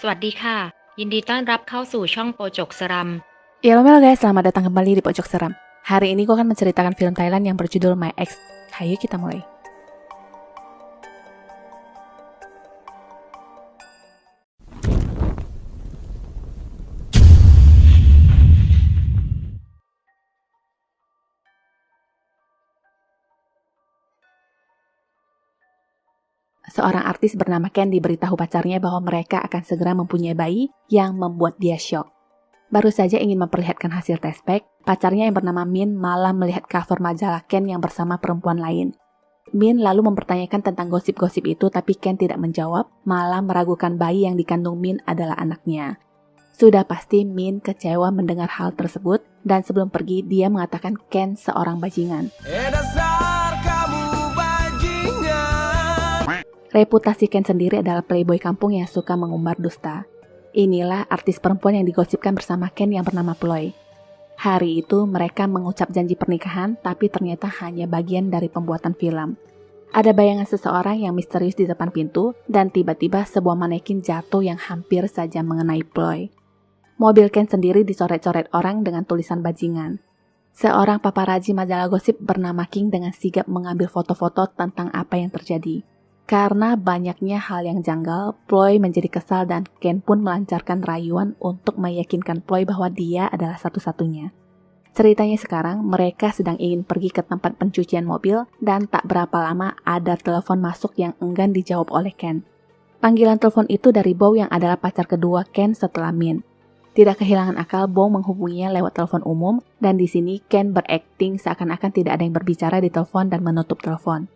สวัสดีค่ะยินดีต้อนรับเข้าสู่ช่องโปจกสรัม Ya halo guys, selamat datang kembali di Pojok Seram. Hari ini gue akan menceritakan film Thailand yang berjudul My Ex. Hayo kita mulai. Seorang artis bernama Ken diberitahu pacarnya bahwa mereka akan segera mempunyai bayi yang membuat dia syok. Baru saja ingin memperlihatkan hasil tes pack, pacarnya yang bernama Min malah melihat cover majalah Ken yang bersama perempuan lain. Min lalu mempertanyakan tentang gosip-gosip itu, tapi Ken tidak menjawab, malah meragukan bayi yang dikandung Min adalah anaknya. Sudah pasti Min kecewa mendengar hal tersebut, dan sebelum pergi dia mengatakan Ken seorang bajingan. Dasar kamu bajingan. Reputasi Ken sendiri adalah playboy kampung yang suka mengumbar dusta. Inilah artis perempuan yang digosipkan bersama Ken yang bernama Ploy. Hari itu mereka mengucap janji pernikahan, tapi ternyata hanya bagian dari pembuatan film. Ada bayangan seseorang yang misterius di depan pintu, dan tiba-tiba sebuah manekin jatuh yang hampir saja mengenai Ploy. Mobil Ken sendiri dicoret-coret orang dengan tulisan bajingan. Seorang paparazi majalah gosip bernama King dengan sigap mengambil foto-foto tentang apa yang terjadi. Karena banyaknya hal yang janggal, Ploy menjadi kesal dan Ken pun melancarkan rayuan untuk meyakinkan Ploy bahwa dia adalah satu-satunya. Ceritanya sekarang, mereka sedang ingin pergi ke tempat pencucian mobil dan tak berapa lama ada telepon masuk yang enggan dijawab oleh Ken. Panggilan telepon itu dari Bow yang adalah pacar kedua Ken setelah Min. Tidak kehilangan akal, Bow menghubunginya lewat telepon umum dan di sini Ken berakting seakan-akan tidak ada yang berbicara di telepon dan menutup telepon.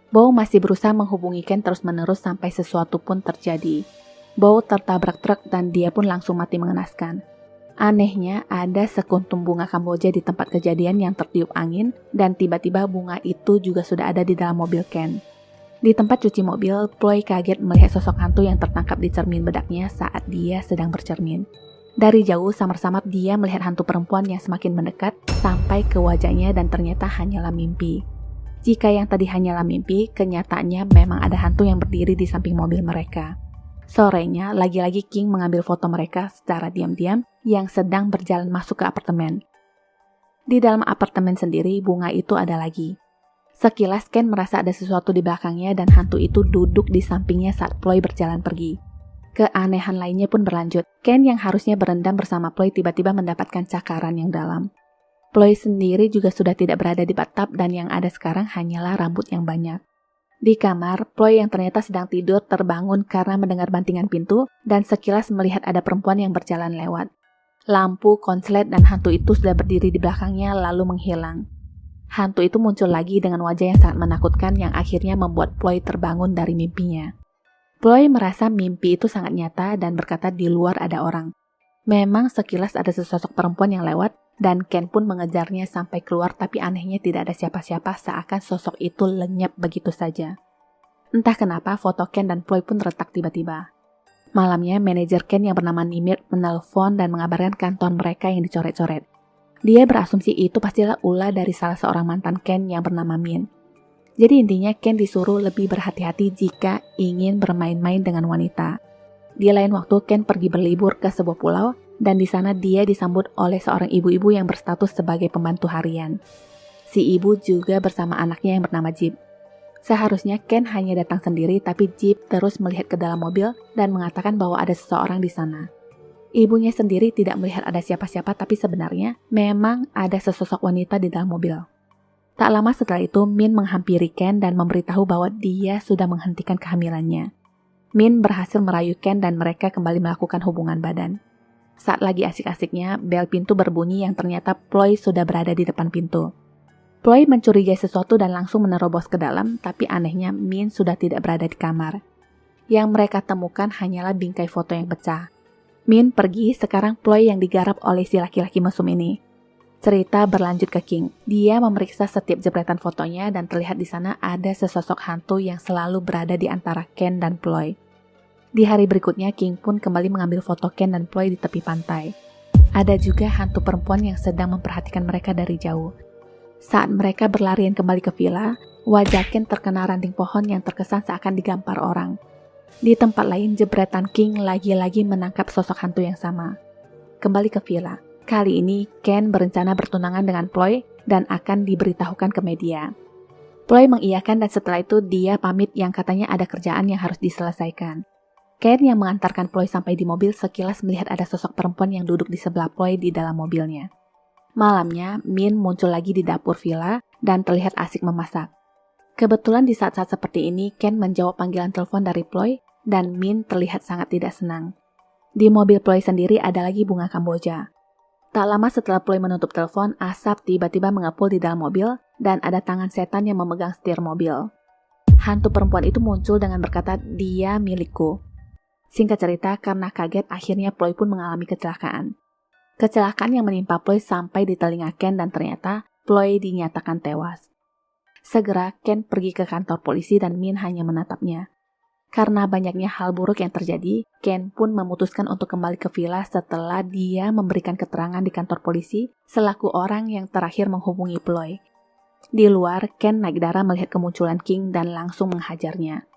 Bow masih berusaha menghubungi Ken terus-menerus sampai sesuatu pun terjadi. Bow tertabrak truk dan dia pun langsung mati mengenaskan. Anehnya, ada sekuntum bunga Kamboja di tempat kejadian yang tertiup angin dan tiba-tiba bunga itu juga sudah ada di dalam mobil Ken. Di tempat cuci mobil, Ploy kaget melihat sosok hantu yang tertangkap di cermin bedaknya saat dia sedang bercermin. Dari jauh, samar-samar dia melihat hantu perempuan yang semakin mendekat sampai ke wajahnya dan ternyata hanyalah mimpi. Jika yang tadi hanyalah mimpi, kenyataannya memang ada hantu yang berdiri di samping mobil mereka. Sorenya, lagi-lagi King mengambil foto mereka secara diam-diam yang sedang berjalan masuk ke apartemen. Di dalam apartemen sendiri, bunga itu ada lagi. Sekilas Ken merasa ada sesuatu di belakangnya dan hantu itu duduk di sampingnya saat Ploy berjalan pergi. Keanehan lainnya pun berlanjut. Ken yang harusnya berendam bersama Ploy tiba-tiba mendapatkan cakaran yang dalam. Ploy sendiri juga sudah tidak berada di bathtub dan yang ada sekarang hanyalah rambut yang banyak. Di kamar, Ploy yang ternyata sedang tidur terbangun karena mendengar bantingan pintu dan sekilas melihat ada perempuan yang berjalan lewat. Lampu, konslet, dan hantu itu sudah berdiri di belakangnya lalu menghilang. Hantu itu muncul lagi dengan wajah yang sangat menakutkan yang akhirnya membuat Ploy terbangun dari mimpinya. Ploy merasa mimpi itu sangat nyata dan berkata di luar ada orang. Memang sekilas ada sesosok perempuan yang lewat dan Ken pun mengejarnya sampai keluar, tapi anehnya tidak ada siapa-siapa seakan sosok itu lenyap begitu saja. Entah kenapa foto Ken dan Ploy pun retak tiba-tiba. Malamnya manajer Ken yang bernama Nimir menelpon dan mengabarkan kantor mereka yang dicoret-coret. Dia berasumsi itu pastilah ulah dari salah seorang mantan Ken yang bernama Min. Jadi intinya Ken disuruh lebih berhati-hati jika ingin bermain-main dengan wanita. Di lain waktu Ken pergi berlibur ke sebuah pulau dan di sana dia disambut oleh seorang ibu-ibu yang berstatus sebagai pembantu harian. Si ibu juga bersama anaknya yang bernama Jeep. Seharusnya Ken hanya datang sendiri, tapi Jeep terus melihat ke dalam mobil dan mengatakan bahwa ada seseorang di sana. Ibunya sendiri tidak melihat ada siapa-siapa, tapi sebenarnya memang ada sesosok wanita di dalam mobil. Tak lama setelah itu, Min menghampiri Ken dan memberitahu bahwa dia sudah menghentikan kehamilannya. Min berhasil merayu Ken dan mereka kembali melakukan hubungan badan. Saat lagi asik-asiknya, bel pintu berbunyi yang ternyata Ploy sudah berada di depan pintu. Ploy mencurigai sesuatu dan langsung menerobos ke dalam, tapi anehnya Min sudah tidak berada di kamar. Yang mereka temukan hanyalah bingkai foto yang pecah. Min pergi, sekarang Ploy yang digarap oleh si laki-laki mesum ini. Cerita berlanjut ke King. Dia memeriksa setiap jepretan fotonya dan terlihat di sana ada sesosok hantu yang selalu berada di antara Ken dan Ploy. Di hari berikutnya, King pun kembali mengambil foto Ken dan Ploy di tepi pantai. Ada juga hantu perempuan yang sedang memperhatikan mereka dari jauh. Saat mereka berlarian kembali ke villa, wajah Ken terkena ranting pohon yang terkesan seakan digampar orang. Di tempat lain, jepretan King lagi-lagi menangkap sosok hantu yang sama. Kembali ke villa. Kali ini, Ken berencana bertunangan dengan Ploy dan akan diberitahukan ke media. Ploy mengiyakan dan setelah itu dia pamit yang katanya ada kerjaan yang harus diselesaikan. Ken yang mengantarkan Ploy sampai di mobil sekilas melihat ada sosok perempuan yang duduk di sebelah Ploy di dalam mobilnya. Malamnya, Min muncul lagi di dapur villa dan terlihat asik memasak. Kebetulan di saat-saat seperti ini, Ken menjawab panggilan telepon dari Ploy dan Min terlihat sangat tidak senang. Di mobil Ploy sendiri ada lagi bunga Kamboja. Tak lama setelah Ploy menutup telepon, asap tiba-tiba mengepul di dalam mobil dan ada tangan setan yang memegang setir mobil. Hantu perempuan itu muncul dengan berkata, "Dia milikku." Singkat cerita, karena kaget akhirnya Ploy pun mengalami kecelakaan. Kecelakaan yang menimpa Ploy sampai di telinga Ken dan ternyata Ploy dinyatakan tewas. Segera Ken pergi ke kantor polisi dan Min hanya menatapnya. Karena banyaknya hal buruk yang terjadi, Ken pun memutuskan untuk kembali ke villa setelah dia memberikan keterangan di kantor polisi selaku orang yang terakhir menghubungi Ploy. Di luar, Ken naik darah melihat kemunculan King dan langsung menghajarnya.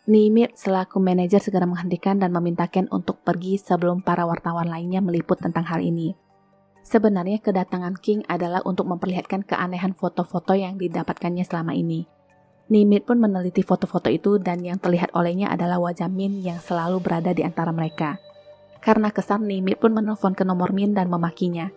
Nimit selaku manajer segera menghentikan dan meminta Ken untuk pergi sebelum para wartawan lainnya meliput tentang hal ini. Sebenarnya kedatangan King adalah untuk memperlihatkan keanehan foto-foto yang didapatkannya selama ini. Nimit pun meneliti foto-foto itu dan yang terlihat olehnya adalah wajah Min yang selalu berada di antara mereka. Karena kesal, Nimit pun menelpon ke nomor Min dan memakinya.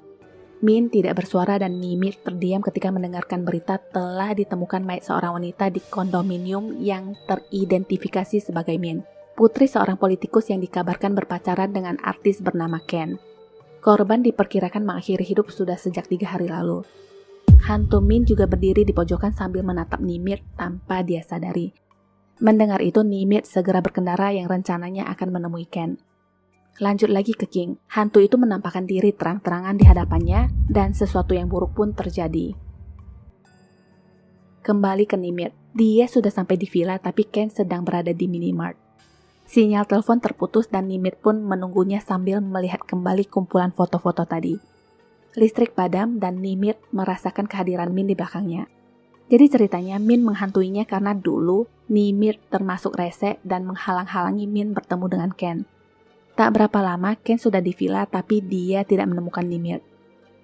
Min tidak bersuara dan Nimit terdiam ketika mendengarkan berita telah ditemukan mayat seorang wanita di kondominium yang teridentifikasi sebagai Min, putri seorang politikus yang dikabarkan berpacaran dengan artis bernama Ken. Korban diperkirakan mengakhiri hidup sudah sejak 3 hari lalu. Hantu Min juga berdiri di pojokan sambil menatap Nimit tanpa dia sadari. Mendengar itu, Nimit segera berkendara yang rencananya akan menemui Ken. Lanjut lagi ke King, hantu itu menampakkan diri terang-terangan di hadapannya dan sesuatu yang buruk pun terjadi. Kembali ke Nimit, dia sudah sampai di villa tapi Ken sedang berada di minimart. Sinyal telepon terputus dan Nimit pun menunggunya sambil melihat kembali kumpulan foto-foto tadi. Listrik padam dan Nimit merasakan kehadiran Min di belakangnya. Jadi ceritanya Min menghantuinya karena dulu Nimit termasuk rese dan menghalang-halangi Min bertemu dengan Ken. Tak berapa lama Ken sudah di villa tapi dia tidak menemukan Nimit.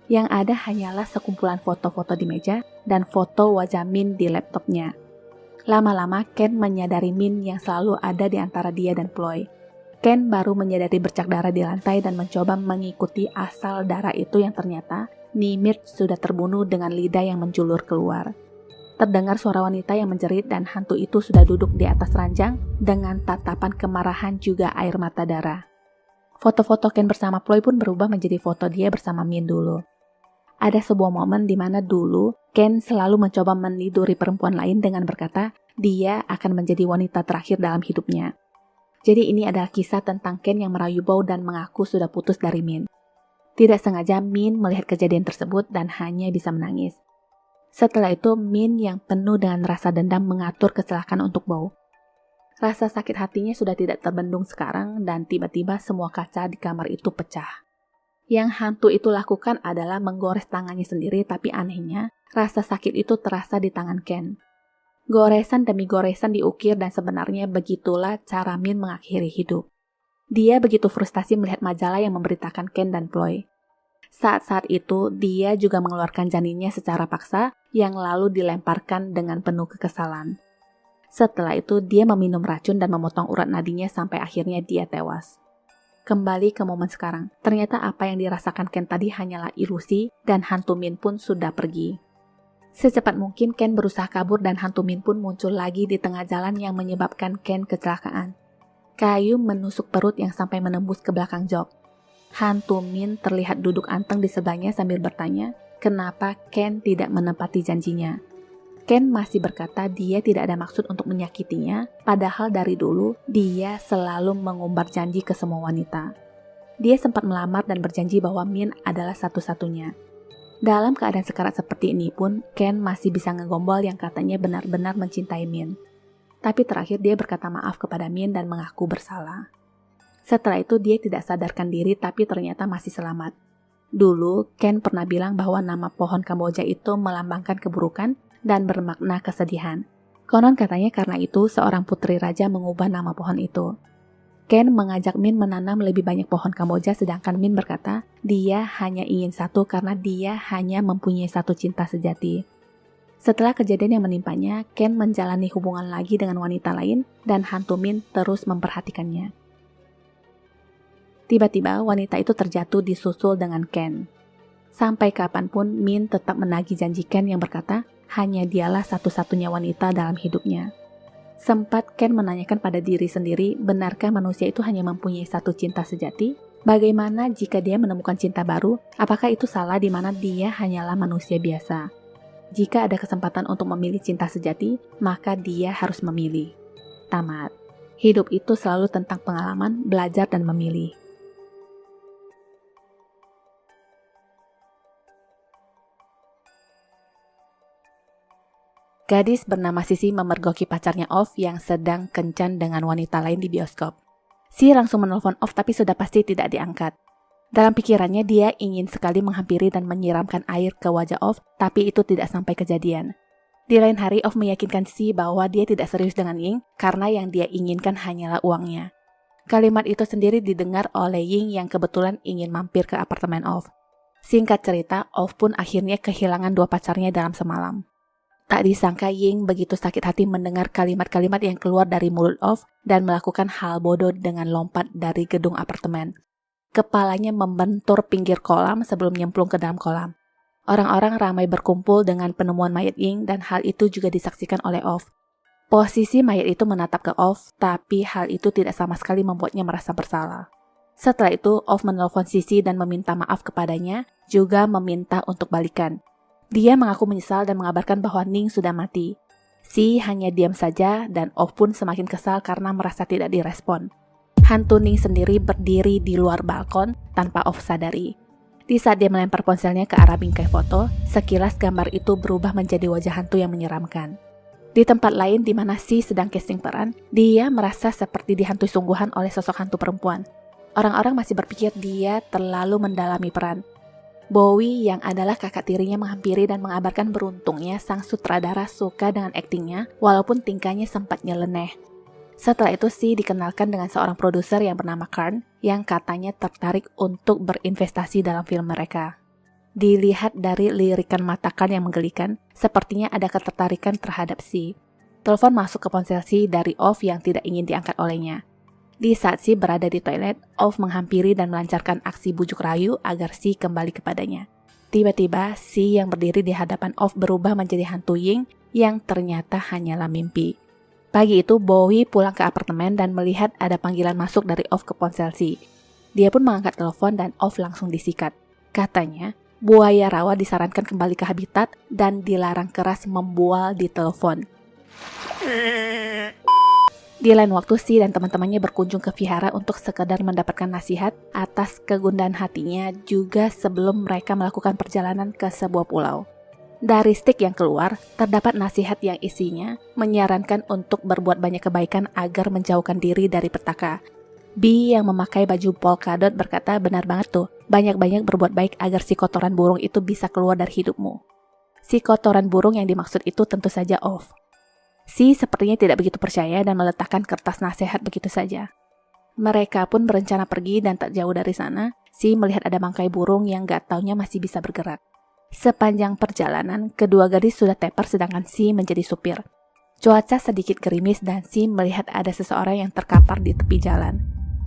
Yang ada hanyalah sekumpulan foto-foto di meja dan foto wajah Min di laptopnya. Lama-lama Ken menyadari Min yang selalu ada di antara dia dan Ploy. Ken baru menyadari bercak darah di lantai dan mencoba mengikuti asal darah itu yang ternyata Nimit sudah terbunuh dengan lidah yang menjulur keluar. Terdengar suara wanita yang menjerit dan hantu itu sudah duduk di atas ranjang dengan tatapan kemarahan juga air mata darah. Foto-foto Ken bersama Ploy pun berubah menjadi foto dia bersama Min dulu. Ada sebuah momen di mana dulu Ken selalu mencoba meniduri perempuan lain dengan berkata dia akan menjadi wanita terakhir dalam hidupnya. Jadi ini adalah kisah tentang Ken yang merayu Bow dan mengaku sudah putus dari Min. Tidak sengaja Min melihat kejadian tersebut dan hanya bisa menangis. Setelah itu Min yang penuh dengan rasa dendam mengatur kecelakaan untuk Bow. Rasa sakit hatinya sudah tidak terbendung sekarang dan tiba-tiba semua kaca di kamar itu pecah. Yang hantu itu lakukan adalah menggores tangannya sendiri tapi anehnya rasa sakit itu terasa di tangan Ken. Goresan demi goresan diukir dan sebenarnya begitulah cara Min mengakhiri hidup. Dia begitu frustasi melihat majalah yang memberitakan Ken dan Ploy. Saat-saat itu dia juga mengeluarkan janinnya secara paksa yang lalu dilemparkan dengan penuh kekesalan. Setelah itu, dia meminum racun dan memotong urat nadinya sampai akhirnya dia tewas. Kembali ke momen sekarang, ternyata apa yang dirasakan Ken tadi hanyalah ilusi dan hantu Min pun sudah pergi. Secepat mungkin Ken berusaha kabur dan hantu Min pun muncul lagi di tengah jalan yang menyebabkan Ken kecelakaan. Kayu menusuk perut yang sampai menembus ke belakang jok. Hantu Min terlihat duduk anteng di sebelahnya sambil bertanya, kenapa Ken tidak menepati janjinya. Ken masih berkata dia tidak ada maksud untuk menyakitinya, padahal dari dulu dia selalu mengumbar janji ke semua wanita. Dia sempat melamar dan berjanji bahwa Min adalah satu-satunya. Dalam keadaan sekarat seperti ini pun, Ken masih bisa ngegombol yang katanya benar-benar mencintai Min. Tapi terakhir dia berkata maaf kepada Min dan mengaku bersalah. Setelah itu dia tidak sadarkan diri tapi ternyata masih selamat. Dulu, Ken pernah bilang bahwa nama pohon Kamboja itu melambangkan keburukan dan bermakna kesedihan. Konon katanya karena itu seorang putri raja mengubah nama pohon itu. Ken mengajak Min menanam lebih banyak pohon Kamboja sedangkan Min berkata dia hanya ingin satu karena dia hanya mempunyai satu cinta sejati. Setelah kejadian yang menimpanya, Ken menjalani hubungan lagi dengan wanita lain dan hantu Min terus memperhatikannya. Tiba-tiba wanita itu terjatuh disusul dengan Ken. Sampai kapanpun Min tetap menagih janji Ken yang berkata hanya dialah satu-satunya wanita dalam hidupnya. Sempat Ken menanyakan pada diri sendiri, benarkah manusia itu hanya mempunyai satu cinta sejati? Bagaimana jika dia menemukan cinta baru? Apakah itu salah di mana dia hanyalah manusia biasa? Jika ada kesempatan untuk memilih cinta sejati, maka dia harus memilih. Tamat. Hidup itu selalu tentang pengalaman, belajar, dan memilih. Gadis bernama Sisi memergoki pacarnya Off yang sedang kencan dengan wanita lain di bioskop. Si langsung menelpon Off tapi sudah pasti tidak diangkat. Dalam pikirannya dia ingin sekali menghampiri dan menyiramkan air ke wajah Off, tapi itu tidak sampai kejadian. Di lain hari Off meyakinkan Si bahwa dia tidak serius dengan Ying karena yang dia inginkan hanyalah uangnya. Kalimat itu sendiri didengar oleh Ying yang kebetulan ingin mampir ke apartemen Off. Singkat cerita, Off pun akhirnya kehilangan dua pacarnya dalam semalam. Tak disangka Ying begitu sakit hati mendengar kalimat-kalimat yang keluar dari mulut Off dan melakukan hal bodoh dengan lompat dari gedung apartemen. Kepalanya membentur pinggir kolam sebelum nyemplung ke dalam kolam. Orang-orang ramai berkumpul dengan penemuan mayat Ying dan hal itu juga disaksikan oleh Off. Posisi mayat itu menatap ke Off, tapi hal itu tidak sama sekali membuatnya merasa bersalah. Setelah itu, Off menelpon Sisi dan meminta maaf kepadanya, juga meminta untuk balikan. Dia mengaku menyesal dan mengabarkan bahwa Ning sudah mati. Si hanya diam saja dan Off pun semakin kesal karena merasa tidak direspon. Hantu Ning sendiri berdiri di luar balkon tanpa Off sadari. Di saat dia melempar ponselnya ke arah bingkai foto, sekilas gambar itu berubah menjadi wajah hantu yang menyeramkan. Di tempat lain di mana Si sedang casting peran, dia merasa seperti dihantui sungguhan oleh sosok hantu perempuan. Orang-orang masih berpikir dia terlalu mendalami peran. Bowie yang adalah kakak tirinya menghampiri dan mengabarkan beruntungnya sang sutradara suka dengan aktingnya walaupun tingkahnya sempat nyeleneh. Setelah itu Si dikenalkan dengan seorang produser yang bernama Karn yang katanya tertarik untuk berinvestasi dalam film mereka. Dilihat dari lirikan mata Karn yang menggelikan, sepertinya ada ketertarikan terhadap Si. Telepon masuk ke ponsel Si dari Off yang tidak ingin diangkat olehnya. Di saat Si berada di toilet, Off menghampiri dan melancarkan aksi bujuk rayu agar Si kembali kepadanya. Tiba-tiba, Si yang berdiri di hadapan Off berubah menjadi hantu Ying yang ternyata hanyalah mimpi. Pagi itu, Bowie pulang ke apartemen dan melihat ada panggilan masuk dari Off ke ponsel Si. Dia pun mengangkat telepon dan Off langsung disikat. Katanya, buaya rawa disarankan kembali ke habitat dan dilarang keras membual di telepon. Di lain waktu, Si dan teman-temannya berkunjung ke vihara untuk sekedar mendapatkan nasihat atas kegundahan hatinya juga sebelum mereka melakukan perjalanan ke sebuah pulau. Dari stik yang keluar, terdapat nasihat yang isinya menyarankan untuk berbuat banyak kebaikan agar menjauhkan diri dari petaka. B yang memakai baju polkadot berkata benar banget tuh, banyak-banyak berbuat baik agar si kotoran burung itu bisa keluar dari hidupmu. Si kotoran burung yang dimaksud itu tentu saja Off. Si sepertinya tidak begitu percaya dan meletakkan kertas nasihat begitu saja. Mereka pun berencana pergi dan tak jauh dari sana, Si melihat ada bangkai burung yang gak taunya masih bisa bergerak. Sepanjang perjalanan, kedua gadis sudah tepar sedangkan Si menjadi supir. Cuaca sedikit gerimis dan Si melihat ada seseorang yang terkapar di tepi jalan.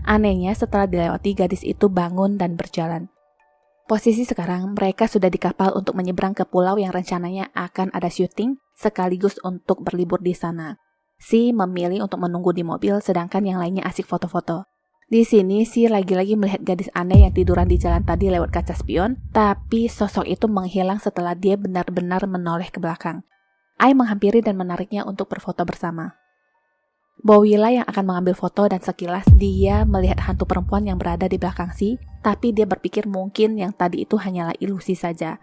Anehnya setelah dilewati gadis itu bangun dan berjalan. Posisi sekarang mereka sudah di kapal untuk menyeberang ke pulau yang rencananya akan ada syuting sekaligus untuk berlibur di sana. Si memilih untuk menunggu di mobil sedangkan yang lainnya asik foto-foto. Di sini Si lagi-lagi melihat gadis aneh yang tiduran di jalan tadi lewat kaca spion, tapi sosok itu menghilang setelah dia benar-benar menoleh ke belakang. Ai menghampiri dan menariknya untuk berfoto bersama. Bowie lah yang akan mengambil foto dan sekilas dia melihat hantu perempuan yang berada di belakang Si, tapi dia berpikir mungkin yang tadi itu hanyalah ilusi saja.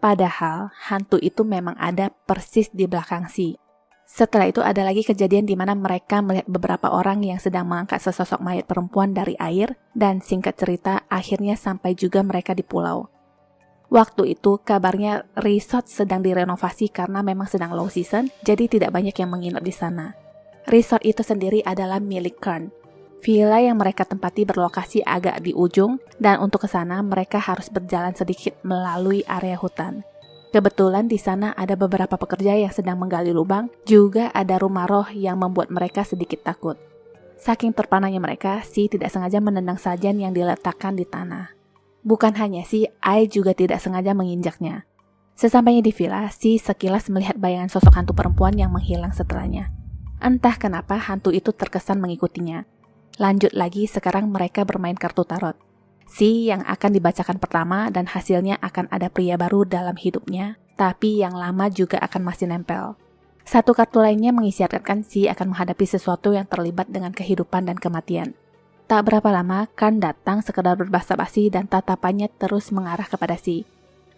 Padahal hantu itu memang ada persis di belakang Si. Setelah itu ada lagi kejadian di mana mereka melihat beberapa orang yang sedang mengangkat sesosok mayat perempuan dari air dan singkat cerita akhirnya sampai juga mereka di pulau. Waktu itu kabarnya resort sedang direnovasi karena memang sedang low season, jadi tidak banyak yang menginap di sana. Resort itu sendiri adalah milik Kern. Villa yang mereka tempati berlokasi agak di ujung, dan untuk ke sana mereka harus berjalan sedikit melalui area hutan. Kebetulan di sana ada beberapa pekerja yang sedang menggali lubang, juga ada rumah roh yang membuat mereka sedikit takut. Saking terpananya mereka, Si tidak sengaja menendang sajen yang diletakkan di tanah. Bukan hanya Si, Ai juga tidak sengaja menginjaknya. Sesampainya di villa, Si sekilas melihat bayangan sosok hantu perempuan yang menghilang setelahnya. Entah kenapa hantu itu terkesan mengikutinya. Lanjut lagi, sekarang mereka bermain kartu tarot. Si yang akan dibacakan pertama dan hasilnya akan ada pria baru dalam hidupnya, tapi yang lama juga akan masih nempel. Satu kartu lainnya mengisyaratkan Si akan menghadapi sesuatu yang terlibat dengan kehidupan dan kematian. Tak berapa lama, Khan datang sekedar berbasa-basi dan tatapannya terus mengarah kepada Si.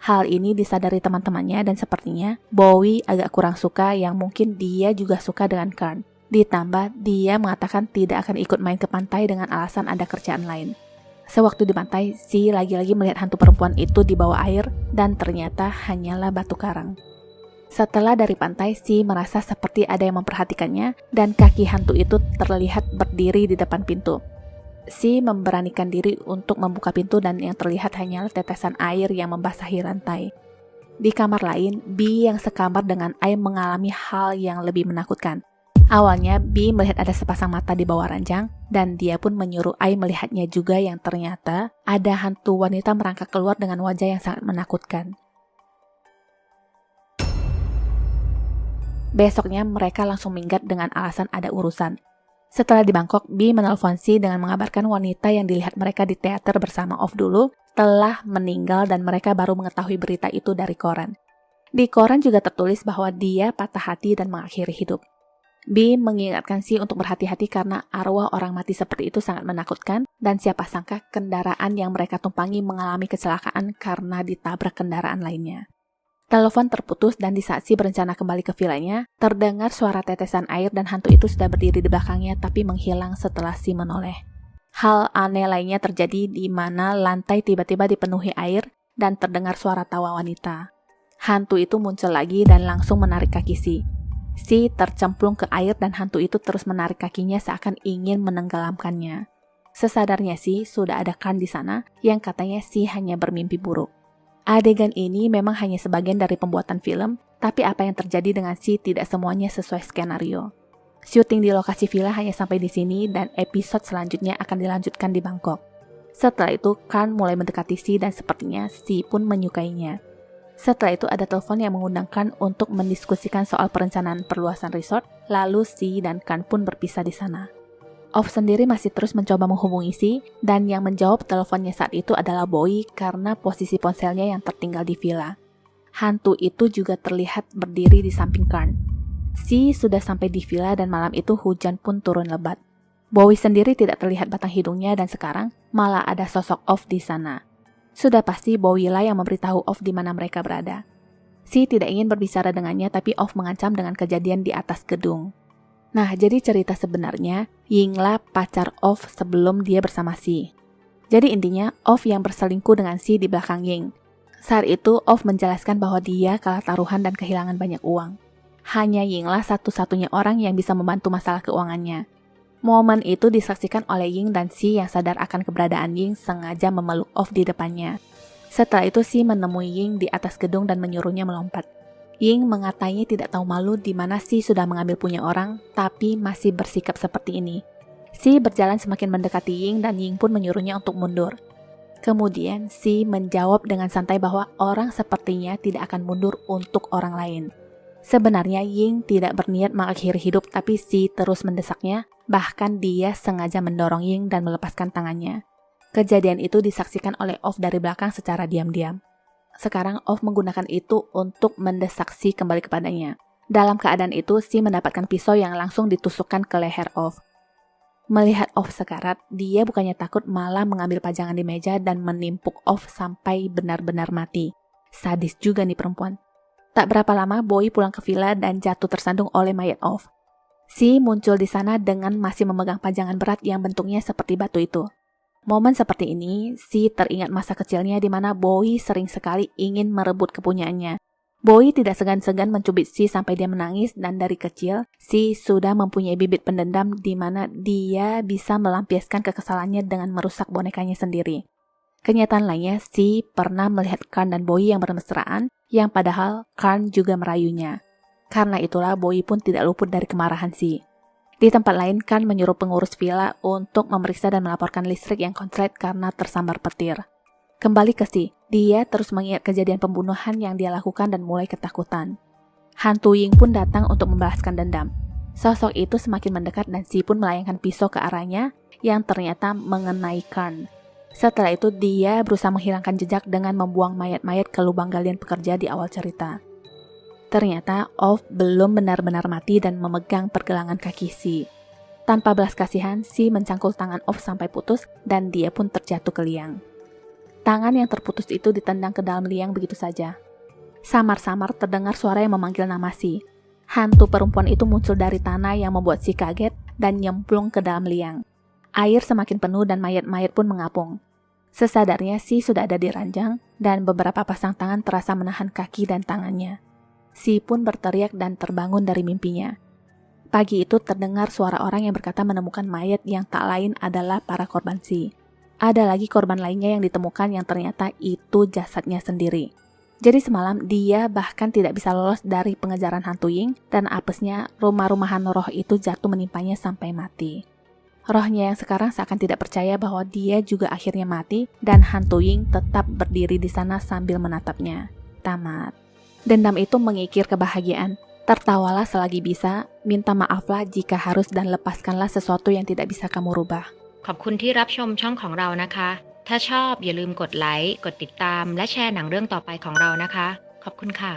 Hal ini disadari teman-temannya dan sepertinya Bowie agak kurang suka yang mungkin dia juga suka dengan Khan. Ditambah dia mengatakan tidak akan ikut main ke pantai dengan alasan ada kerjaan lain. Sewaktu di pantai, Si lagi-lagi melihat hantu perempuan itu di bawah air dan ternyata hanyalah batu karang. Setelah dari pantai, Si merasa seperti ada yang memperhatikannya dan kaki hantu itu terlihat berdiri di depan pintu. Si memberanikan diri untuk membuka pintu dan yang terlihat hanyalah tetesan air yang membasahi lantai. Di kamar lain, B yang sekamar dengan Ai mengalami hal yang lebih menakutkan. Awalnya, B melihat ada sepasang mata di bawah ranjang dan dia pun menyuruh Ai melihatnya juga yang ternyata ada hantu wanita merangkak keluar dengan wajah yang sangat menakutkan. Besoknya mereka langsung minggat dengan alasan ada urusan. Setelah di Bangkok, B menelpon Si dengan mengabarkan wanita yang dilihat mereka di teater bersama Off dulu telah meninggal dan mereka baru mengetahui berita itu dari koran. Di koran juga tertulis bahwa dia patah hati dan mengakhiri hidup. B mengingatkan Si untuk berhati-hati karena arwah orang mati seperti itu sangat menakutkan dan siapa sangka kendaraan yang mereka tumpangi mengalami kecelakaan karena ditabrak kendaraan lainnya. Telepon terputus dan di saat Si berencana kembali ke villanya, terdengar suara tetesan air dan hantu itu sudah berdiri di belakangnya tapi menghilang setelah Si menoleh. Hal aneh lainnya terjadi di mana lantai tiba-tiba dipenuhi air dan terdengar suara tawa wanita. Hantu itu muncul lagi dan langsung menarik kaki Si. Si tercemplung ke air dan hantu itu terus menarik kakinya seakan ingin menenggelamkannya. Sesadarnya Si, sudah ada Khan di sana yang katanya Si hanya bermimpi buruk. Adegan ini memang hanya sebagian dari pembuatan film, tapi apa yang terjadi dengan Si tidak semuanya sesuai skenario. Syuting di lokasi villa hanya sampai di sini dan episode selanjutnya akan dilanjutkan di Bangkok. Setelah itu, Khan mulai mendekati Si dan sepertinya Si pun menyukainya. Setelah itu ada telepon yang mengundang Khan untuk mendiskusikan soal perencanaan perluasan resort, lalu Si dan Khan pun berpisah di sana. Off sendiri masih terus mencoba menghubungi Si, dan yang menjawab teleponnya saat itu adalah Bowie karena posisi ponselnya yang tertinggal di villa. Hantu itu juga terlihat berdiri di samping Khan. Si sudah sampai di villa dan malam itu hujan pun turun lebat. Bowie sendiri tidak terlihat batang hidungnya dan sekarang malah ada sosok Off di sana. Sudah pasti Bowie lah yang memberitahu Off di mana mereka berada. Si tidak ingin berbicara dengannya tapi Off mengancam dengan kejadian di atas gedung. Nah, jadi cerita sebenarnya, Yinglah pacar Off sebelum dia bersama Si. Jadi intinya, Off yang berselingkuh dengan Si di belakang Ying. Saat itu, Off menjelaskan bahwa dia kalah taruhan dan kehilangan banyak uang. Hanya Yinglah satu-satunya orang yang bisa membantu masalah keuangannya. Momen itu disaksikan oleh Ying dan Si yang sadar akan keberadaan Ying sengaja memeluk Off di depannya. Setelah itu, Si menemui Ying di atas gedung dan menyuruhnya melompat. Ying mengatainya tidak tahu malu di mana Si sudah mengambil punya orang, tapi masih bersikap seperti ini. Si berjalan semakin mendekati Ying dan Ying pun menyuruhnya untuk mundur. Kemudian Si menjawab dengan santai bahwa orang sepertinya tidak akan mundur untuk orang lain. Sebenarnya Ying tidak berniat mengakhiri hidup tapi Si terus mendesaknya, bahkan dia sengaja mendorong Ying dan melepaskan tangannya. Kejadian itu disaksikan oleh Off dari belakang secara diam-diam. Sekarang Off menggunakan itu untuk mendesak Si kembali kepadanya. Dalam keadaan itu, Si mendapatkan pisau yang langsung ditusukkan ke leher Off. Melihat Off sekarat, dia bukannya takut malah mengambil pajangan di meja dan menimpuk Off sampai benar-benar mati. Sadis juga nih perempuan. Tak berapa lama, Bowie pulang ke villa dan jatuh tersandung oleh mayat Off. Si muncul di sana dengan masih memegang pajangan berat yang bentuknya seperti batu itu. Momen seperti ini, Si teringat masa kecilnya di mana Boy sering sekali ingin merebut kepunyaannya. Boy tidak segan-segan mencubit Si sampai dia menangis, dan dari kecil, Si sudah mempunyai bibit pendendam di mana dia bisa melampiaskan kekesalannya dengan merusak bonekanya sendiri. Kenyataan lainnya, Si pernah melihat Karn dan Boy yang bermesraan, yang padahal Karn juga merayunya. Karena itulah Boy pun tidak luput dari kemarahan Si. Di tempat lain, Karn menyuruh pengurus villa untuk memeriksa dan melaporkan listrik yang konslet karena tersambar petir. Kembali ke Si, dia terus mengingat kejadian pembunuhan yang dia lakukan dan mulai ketakutan. Hantu Ying pun datang untuk membalaskan dendam. Sosok itu semakin mendekat dan Si pun melayangkan pisau ke arahnya yang ternyata mengenai Karn. Setelah itu, dia berusaha menghilangkan jejak dengan membuang mayat-mayat ke lubang galian pekerja di awal cerita. Ternyata Ov belum benar-benar mati dan memegang pergelangan kaki Si. Tanpa belas kasihan, Si mencangkul tangan Ov sampai putus dan dia pun terjatuh ke liang. Tangan yang terputus itu ditendang ke dalam liang begitu saja. Samar-samar terdengar suara yang memanggil nama Si. Hantu perempuan itu muncul dari tanah yang membuat Si kaget dan nyemplung ke dalam liang. Air semakin penuh dan mayat-mayat pun mengapung. Sesadarnya Si sudah ada di ranjang dan beberapa pasang tangan terasa menahan kaki dan tangannya. Si pun berteriak dan terbangun dari mimpinya. Pagi itu terdengar suara orang yang berkata menemukan mayat yang tak lain adalah para korban Si. Ada lagi korban lainnya yang ditemukan yang ternyata itu jasadnya sendiri. Jadi semalam dia bahkan tidak bisa lolos dari pengejaran hantu Ying dan apesnya rumah-rumahan roh itu jatuh menimpanya sampai mati. Rohnya yang sekarang seakan tidak percaya bahwa dia juga akhirnya mati dan hantu Ying tetap berdiri di sana sambil menatapnya. Tamat. Dendam itu mengikir kebahagiaan. Tertawalah selagi bisa, minta maaflah jika harus dan lepaskanlah sesuatu yang tidak bisa kamu rubah. ขอบคุณที่รับชมช่องของเรานะคะ ถ้าชอบอย่าลืมกดไลค์ กดติดตาม และแชร์หนังเรื่องต่อไปของเรานะคะ ขอบคุณค่ะ